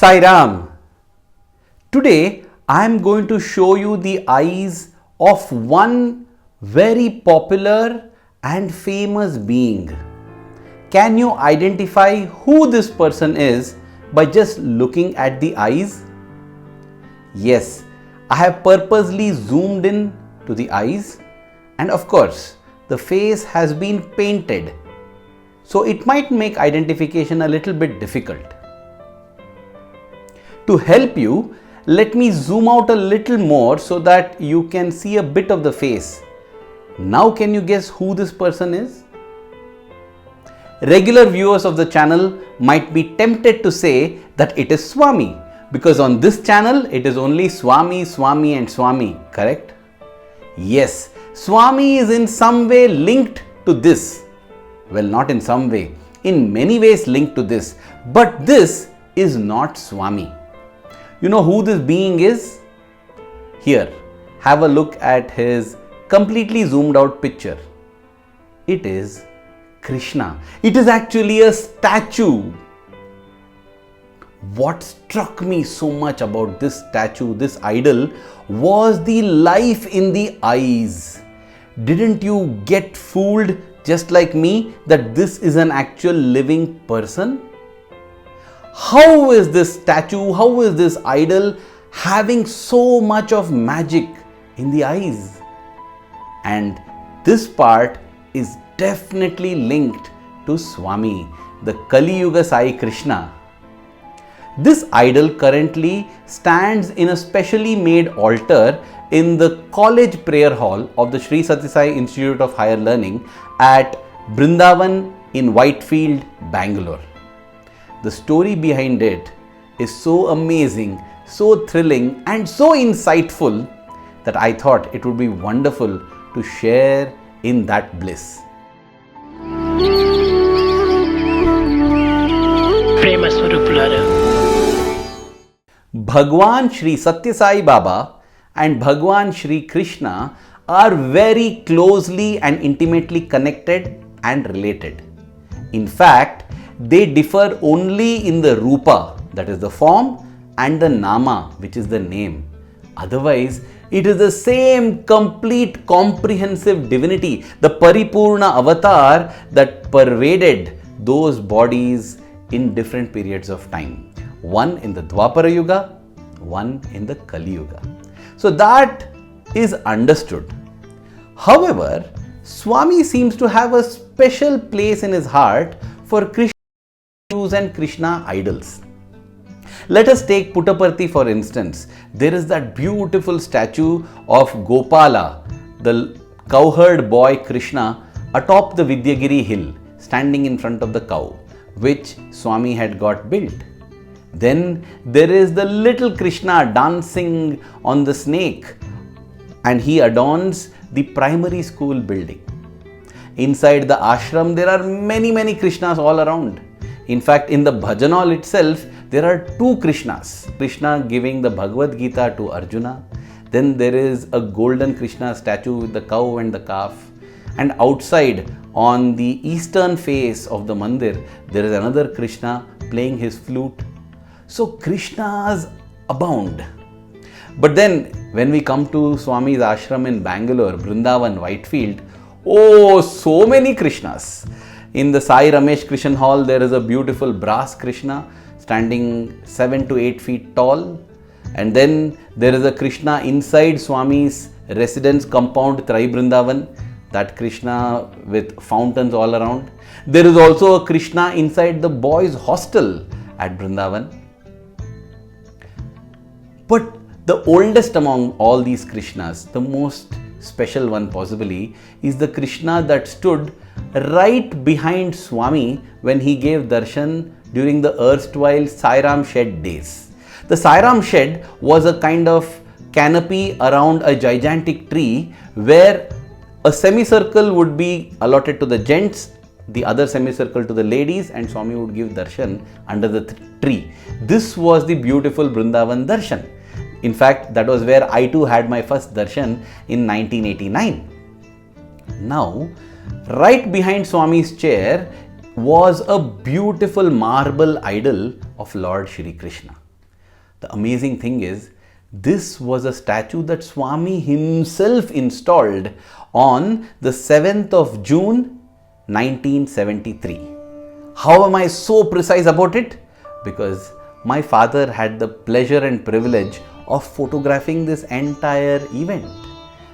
Sai Ram. Today I am going to show you the eyes of one very popular and famous being. Can you identify who this person is by just looking at the eyes? Yes, I have purposely zoomed in to the eyes, and of course the face has been painted, so it might make identification a little bit difficult. To help you, let me zoom out a little more so that you can see a bit of the face. Now can you guess who this person is? Regular viewers of the channel might be tempted to say that it is Swamy, because on this channel it is only Swamy, Swamy and Swamy, correct? Yes, Swamy is in some way linked to this. Well, not in some way, in many ways linked to this, but this is not Swamy. You know who this being is? Here, have a look at his completely zoomed out picture. It is Krishna. It is actually a statue. What struck me so much about this statue, this idol, was the life in the eyes. Didn't you get fooled just like me that this is an actual living person? How is this statue, how is this idol having so much of magic in the eyes? And this part is definitely linked to Swamy, the Kali Yuga Sai Krishna. This idol currently stands in a specially made altar in the college prayer hall of the Sri Sathya Sai Institute of Higher Learning at Brindavan in Whitefield, Bangalore. The story behind it is so amazing, so thrilling and so insightful that I thought it would be wonderful to share in that bliss. Bhagwan Sri Sathya Sai Baba and Bhagwan Sri Krishna are very closely and intimately connected and related. In fact, they differ only in the rupa, that is the form, and the nama, which is the name. Otherwise, it is the same complete comprehensive divinity, the Paripurna Avatar that pervaded those bodies in different periods of time. One in the Dwapara Yuga, one in the Kali Yuga. So that is understood. However, Swamy seems to have a special place in his heart for Krishna and Krishna idols. Let us take Puttaparthi for instance. There is that beautiful statue of Gopala, the cowherd boy Krishna, atop the Vidyagiri hill, standing in front of the cow, which Swamy had got built. Then there is the little Krishna dancing on the snake, and he adorns the primary school building. Inside the ashram, there are many Krishnas all around. In fact, in the bhajan hall itself, there are two Krishnas. Krishna giving the Bhagavad Gita to Arjuna. Then there is a golden Krishna statue with the cow and the calf. And outside, on the eastern face of the mandir, there is another Krishna playing his flute. So Krishnas abound. But then, when we come to Swamy's ashram in Bangalore, Brindavan, Whitefield, oh, so many Krishnas. In the Sai Ramesh Krishna Hall, there is a beautiful brass Krishna standing 7 to 8 feet tall. And then there is a Krishna inside Swamy's residence compound, Trai Brindavan, that Krishna with fountains all around. There is also a Krishna inside the boys' hostel at Brindavan. But the oldest among all these Krishnas, the most special one possibly, is the Krishna that stood right behind Swamy when he gave darshan during the erstwhile Sai Ram shed days. The Sai Ram shed was a kind of canopy around a gigantic tree where a semicircle would be allotted to the gents, the other semicircle to the ladies, and Swamy would give darshan under the tree. This was the beautiful Brindavan darshan. In fact, that was where I too had my first darshan in 1989. Now, right behind Swamy's chair was a beautiful marble idol of Lord Shri Krishna. The amazing thing is, this was a statue that Swamy himself installed on the 7th of June 1973. How am I so precise about it? Because my father had the pleasure and privilege of photographing this entire event.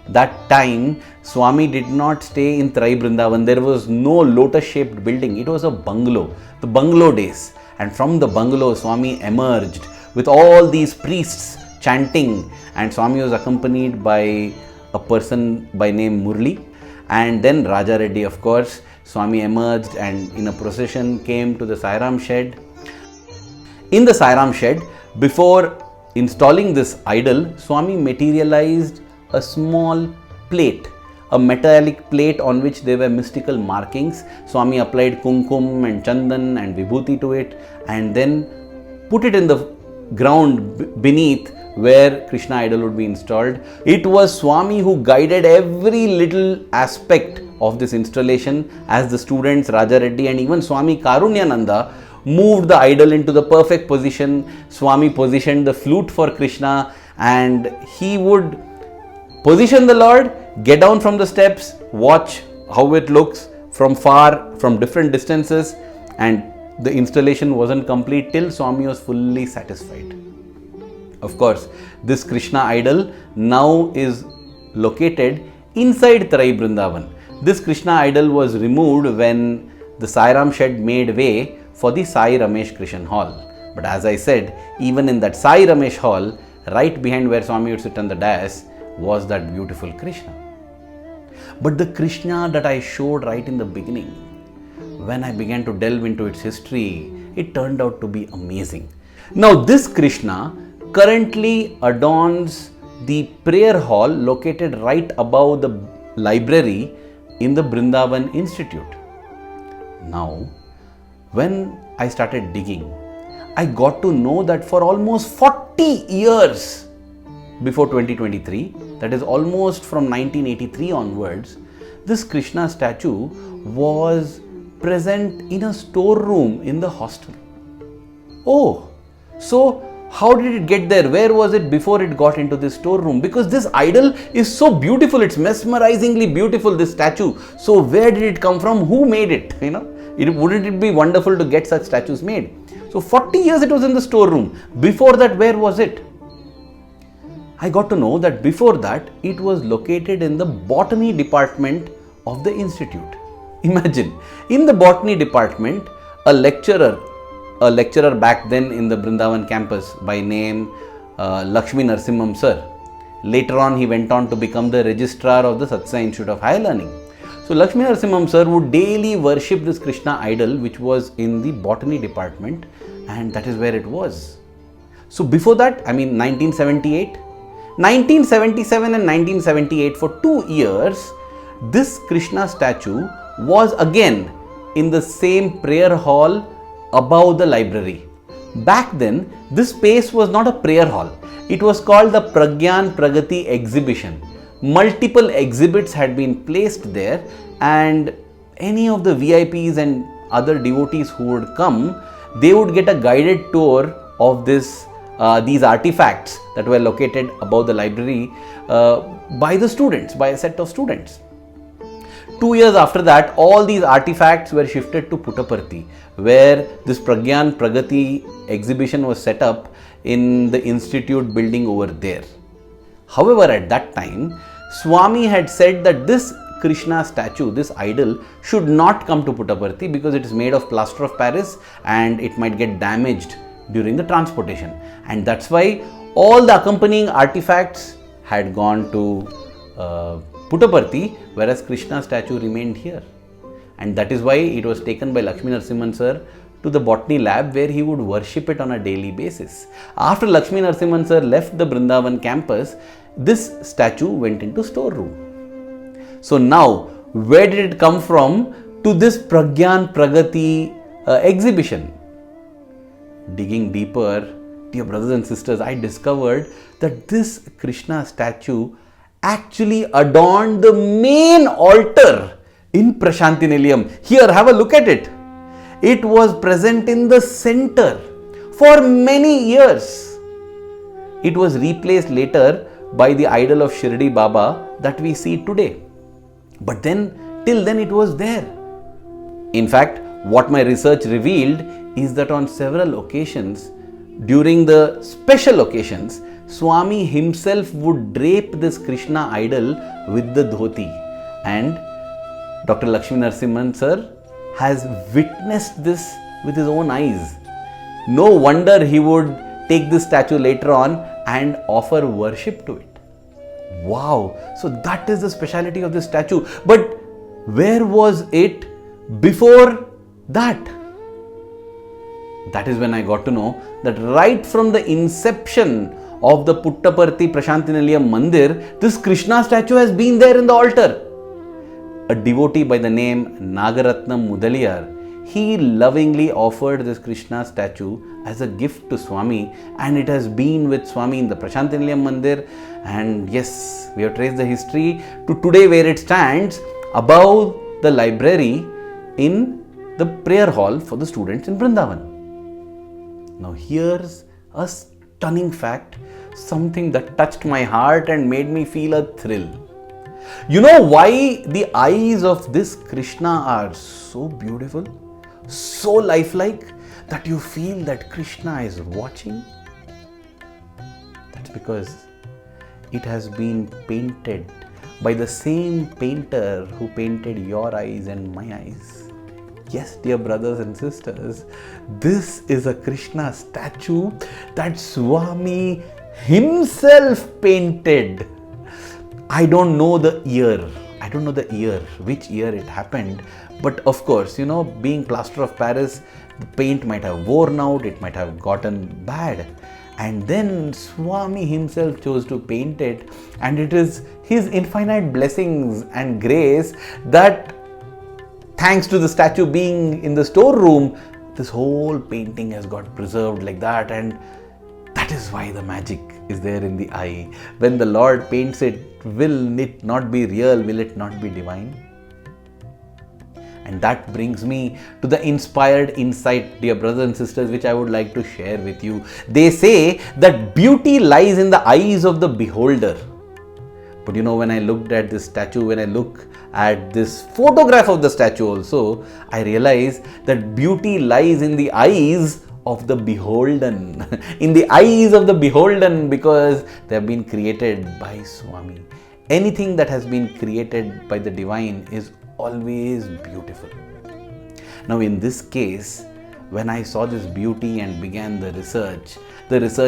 That time, Swamy did not stay in Brindavan. There was no lotus-shaped building. It was a bungalow, the bungalow days. And from the bungalow, Swamy emerged with all these priests chanting, and Swamy was accompanied by a person by name Murli, and then Raja Reddy, of course. Swamy emerged and in a procession came to the Sairam shed. In the Sairam shed, before installing this idol, Swamy materialized a small plate, a metallic plate on which there were mystical markings. Swamy applied kumkum and chandan and vibhuti to it, and then put it in the ground beneath where Krishna idol would be installed. It was Swamy who guided every little aspect of this installation, as the students, Raja Reddy and even Swamy Karunyananda moved the idol into the perfect position. Swamy positioned the flute for Krishna, and he would position the Lord, get down from the steps, watch how it looks from far, from different distances, and the installation wasn't complete till Swamy was fully satisfied. Of course, this Krishna idol now is located inside Brindavan. This Krishna idol was removed when the Sairam shed made way for the Sai Ramesh Krishan Hall. But as I said, even in that Sai Ramesh Hall, right behind where Swamy would sit on the dais, was that beautiful Krishna. But the Krishna that I showed right in the beginning, when I began to delve into its history, it turned out to be amazing. Now this Krishna currently adorns the prayer hall located right above the library in the Brindavan Institute. Now, when I started digging, I got to know that for almost 40 years before 2023, that is almost from 1983 onwards, this Krishna statue was present in a storeroom in the hostel. Oh, so how did it get there? Where was it before it got into this storeroom? Because this idol is so beautiful, it's mesmerizingly beautiful, this statue. So where did it come from? Who made it? Wouldn't it be wonderful to get such statues made? So 40 years it was in the storeroom. Before that, where was it? I got to know that before that, it was located in the botany department of the institute. Imagine, in the botany department, a lecturer back then in the Brindavan campus by name Lakshmi Narasimham sir. Later on, he went on to become the registrar of the Sathya Sai Institute of Higher Learning. So Lakshmi Narasimham sir would daily worship this Krishna idol, which was in the botany department, and that is where it was. So before that, 1978, 1977 and 1978, for 2 years, this Krishna statue was again in the same prayer hall above the library. Back then, this space was not a prayer hall. It was called the Pragyan Pragathi exhibition. Multiple exhibits had been placed there, and any of the VIPs and other devotees who would come, they would get a guided tour of these artifacts that were located above the library by a set of students. 2 years after that, all these artifacts were shifted to Puttaparthi, where this Pragyan Pragathi exhibition was set up in the institute building over there. However, at that time, Swamy had said that this Krishna statue, this idol, should not come to Puttaparthi because it is made of plaster of Paris and it might get damaged during the transportation. And that's why all the accompanying artifacts had gone to Puttaparthi, whereas Krishna statue remained here. And that is why it was taken by Lakshmi Narasimhan sir to the botany lab, where he would worship it on a daily basis. After Lakshmi Narasimhan sir left the Brindavan campus, this statue went into storeroom. So now, where did it come from to this Pragyan Pragathi exhibition? Digging deeper, dear brothers and sisters, I discovered that this Krishna statue actually adorned the main altar in Prashanti Nilayam. Here, have a look at it. It was present in the center for many years. it was replaced later by the idol of Shirdi Baba that we see today. But then, till then it was there. In fact, what my research revealed is that on several occasions, during the special occasions, Swamy himself would drape this Krishna idol with the dhoti. And Dr. Lakshmi Narasimhan sir has witnessed this with his own eyes. No wonder he would take this statue later on and offer worship to it. Wow! So that is the speciality of this statue. But where was it before that? That is when I got to know that right from the inception of the Puttaparthi Prashantinilaya Mandir, this Krishna statue has been there in the altar. A devotee by the name Nagaratnam Mudaliyar, he lovingly offered this Krishna statue as a gift to Swamy, and it has been with Swamy in the Prashantinilaya Mandir. And yes, we have traced the history to today where it stands above the library in the prayer hall for the students in Brindavan. Now here's a stunning fact, something that touched my heart and made me feel a thrill. You know why the eyes of this Krishna are so beautiful, so lifelike, that you feel that Krishna is watching? That's because it has been painted by the same painter who painted your eyes and my eyes. Yes, dear brothers and sisters, this is a Krishna statue that Swamy himself painted. I don't know the year, which year it happened. But of course, being plaster of Paris, the paint might have worn out, it might have gotten bad. And then Swamy himself chose to paint it, and it is his infinite blessings and grace that, thanks to the statue being in the storeroom, this whole painting has got preserved like that. And that is why the magic is there in the eye. When the Lord paints it, will it not be real? Will it not be divine? And that brings me to the inspired insight, dear brothers and sisters, which I would like to share with you. They say that beauty lies in the eyes of the beholder. But when I looked at this statue, when I look at this photograph of the statue also, I realize that beauty lies in the eyes of the beholden. In the eyes of the beholden, because they have been created by Swamy. Anything that has been created by the divine is always beautiful. Now in this case, when I saw this beauty and began the research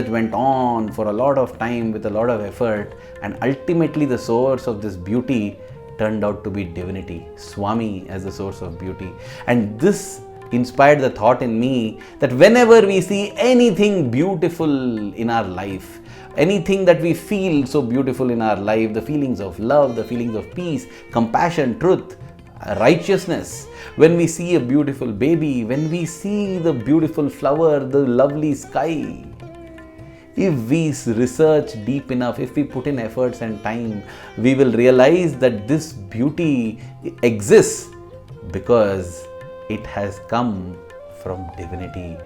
went on for a lot of time with a lot of effort, and ultimately the source of this beauty turned out to be divinity, Swamy as the source of beauty. And this inspired the thought in me that whenever we see anything beautiful in our life, anything that we feel so beautiful in our life, the feelings of love, the feelings of peace, compassion, truth, righteousness, when we see a beautiful baby, when we see the beautiful flower, the lovely sky, if we research deep enough, if we put in efforts and time, we will realize that this beauty exists because it has come from divinity.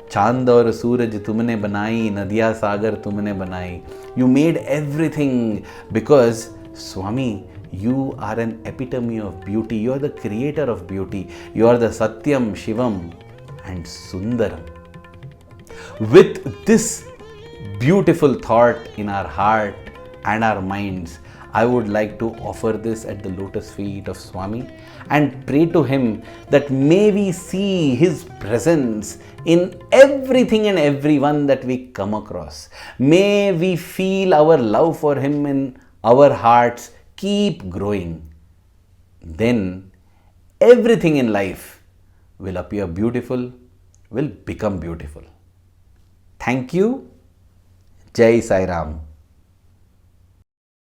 Chand aur suraj tumne banai, nadiya sagar tumne banai. You made everything because Swamy, you are an epitome of beauty. You are the creator of beauty. You are the Satyam, Shivam and Sundaram. With this beautiful thought in our heart and our minds, I would like to offer this at the lotus feet of Swamy and pray to him that may we see his presence in everything and everyone that we come across. May we feel our love for him in our hearts keep growing. Then everything in life will appear beautiful, will become beautiful. Thank you. Jai Sai Ram.